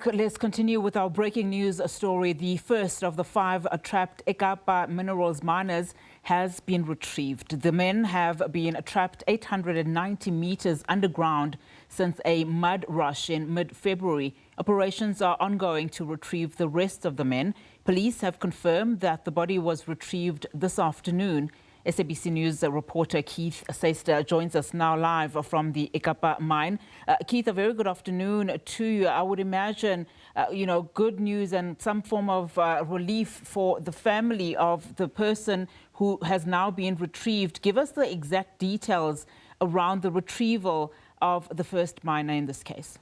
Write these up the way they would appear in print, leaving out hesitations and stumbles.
let's continue with our breaking news story. The first of the 5 trapped Ekapa Minerals miners has been retrieved. The men have been trapped 890 meters underground since a mud rush in mid-February. Operations are ongoing to retrieve the rest of the men. Police have confirmed that the body was retrieved this afternoon. SABC News reporter Keith Syster joins us now live from the Ekapa Mine. Keith, a very good afternoon to you. I would imagine, good news and some form of relief for the family of the person who has now been retrieved. Give us the exact details around the retrieval of the first miner in this case.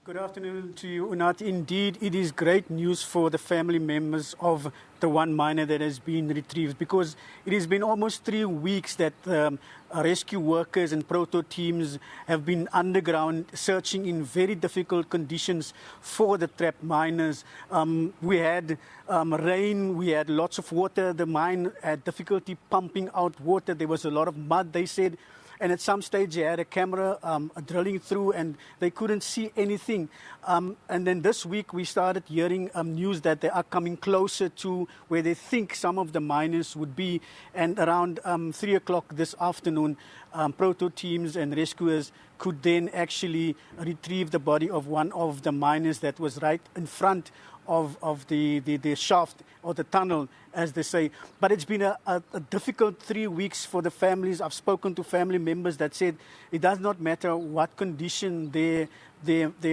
Good afternoon to you, Unati. Indeed, it is great news for the family members of the one miner that has been retrieved, because it has been almost 3 weeks that rescue workers and proto teams have been underground searching in very difficult conditions for the trapped miners. We had rain, we had lots of water. The mine had difficulty pumping out water. There was a lot of mud, they said. And at some stage, they had a camera drilling through and they couldn't see anything. And then this week, we started hearing news that they are coming closer to where they think some of the miners would be. And around 3 o'clock this afternoon, proto teams and rescuers could then actually retrieve the body of one of the miners that was right in front of the shaft or the tunnel, as they say. But it's been a difficult 3 weeks for the families. I've spoken to family members that said it does not matter what condition their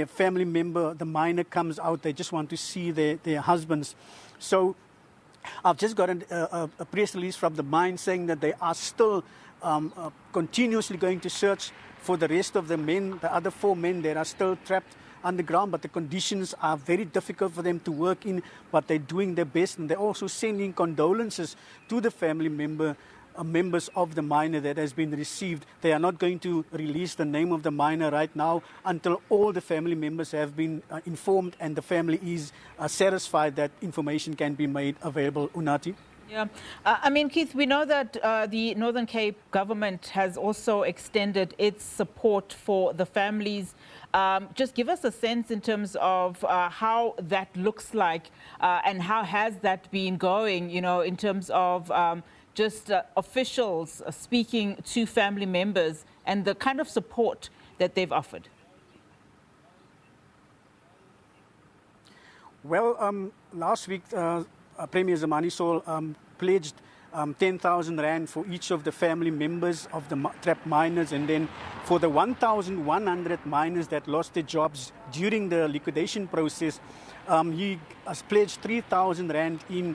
family member, the miner, comes out. They just want to see their husbands. So I've just got a press release from the mine saying that they are still continuously going to search for the rest of the men, the other 4 men that are still trapped underground, but the conditions are very difficult for them to work in, but they're doing their best. And they're also sending condolences to the family members of the miner that has been received. They are not going to release the name of the miner right now until all the family members have been informed and the family is satisfied that information can be made available. Unati? Yeah. Keith, we know that the Northern Cape government has also extended its support for the families. Just give us a sense in terms of how that looks like and how has that been going, in terms of officials speaking to family members and the kind of support that they've offered. Well, last week, Premier Zamani Sol pledged 10,000 Rand for each of the family members of the trapped miners, and then for the 1,100 miners that lost their jobs during the liquidation process, he has pledged 3,000 Rand in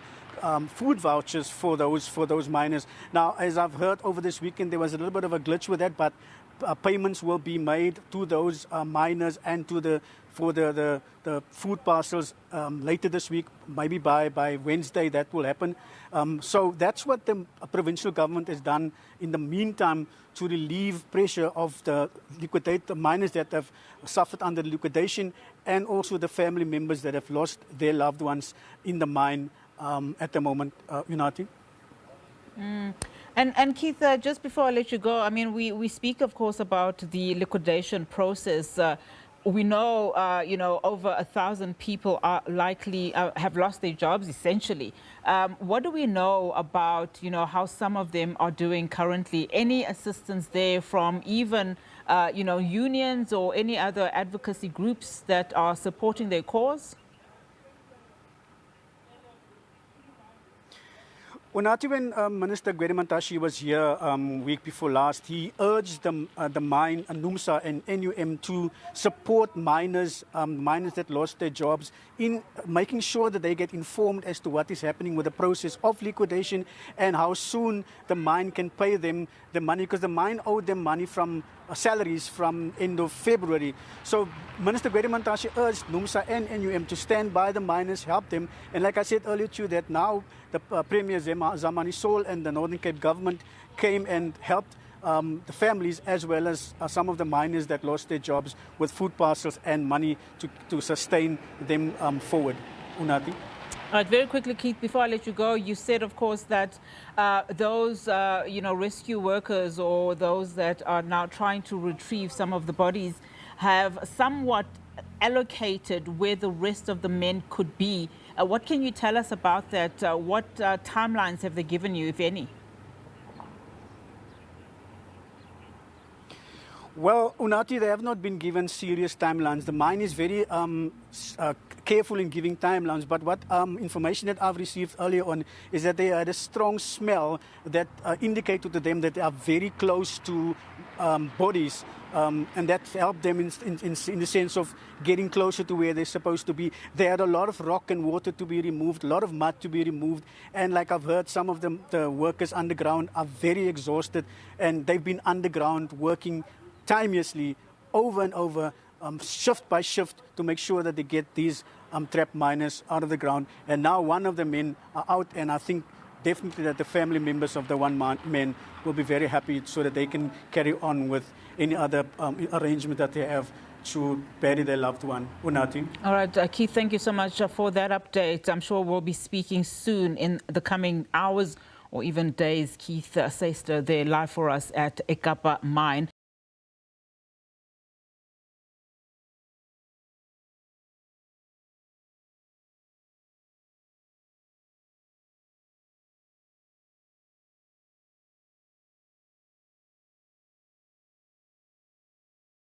food vouchers for those miners. Now, as I've heard over this weekend, there was a little bit of a glitch with that, but payments will be made to those miners and to for the food parcels later this week, maybe by Wednesday that will happen. So that's what the provincial government has done in the meantime to relieve pressure of the miners that have suffered under liquidation, and also the family members that have lost their loved ones in the mine at the moment. Unati? And Keith, just before I let you go, we speak, of course, about the liquidation process. We know, over 1,000 people are likely have lost their jobs, essentially. What do we know about, how some of them are doing currently? Any assistance there from even, unions or any other advocacy groups that are supporting their cause? Unati, when Minister Gwedimantashe was here week before last, he urged the mine, NUMSA and NUM, to support miners that lost their jobs in making sure that they get informed as to what is happening with the process of liquidation and how soon the mine can pay them the money, because the mine owed them money from salaries from end of February. So Minister Gwedimantashe urged NUMSA and NUM to stand by the miners, help them. And like I said earlier to you, that now the Premier Zamani Sol and the Northern Cape government came and helped the families as well as some of the miners that lost their jobs with food parcels and money to sustain them forward. Unati? All right, very quickly, Keith, before I let you go, you said, of course, that those, rescue workers or those that are now trying to retrieve some of the bodies have somewhat allocated where the rest of the men could be. What can you tell us about that? What timelines have they given you, if any? Well, Unati, they have not been given serious timelines. The mine is very careful in giving timelines, but what information that I've received earlier on is that they had a strong smell that indicated to them that they are very close to bodies, and that helped them in the sense of getting closer to where they're supposed to be. They had a lot of rock and water to be removed, a lot of mud to be removed, and like I've heard, some of the workers underground are very exhausted, and they've been underground working timelessly over and over, shift by shift, to make sure that they get these trapped miners out of the ground. And now one of the men are out, and I think definitely that the family members of the one man will be very happy so that they can carry on with any other arrangement that they have to bury their loved one. Unati. All right, Keith, thank you so much for that update. I'm sure we'll be speaking soon in the coming hours or even days. Keith Syster there live for us at Ekapa Mine.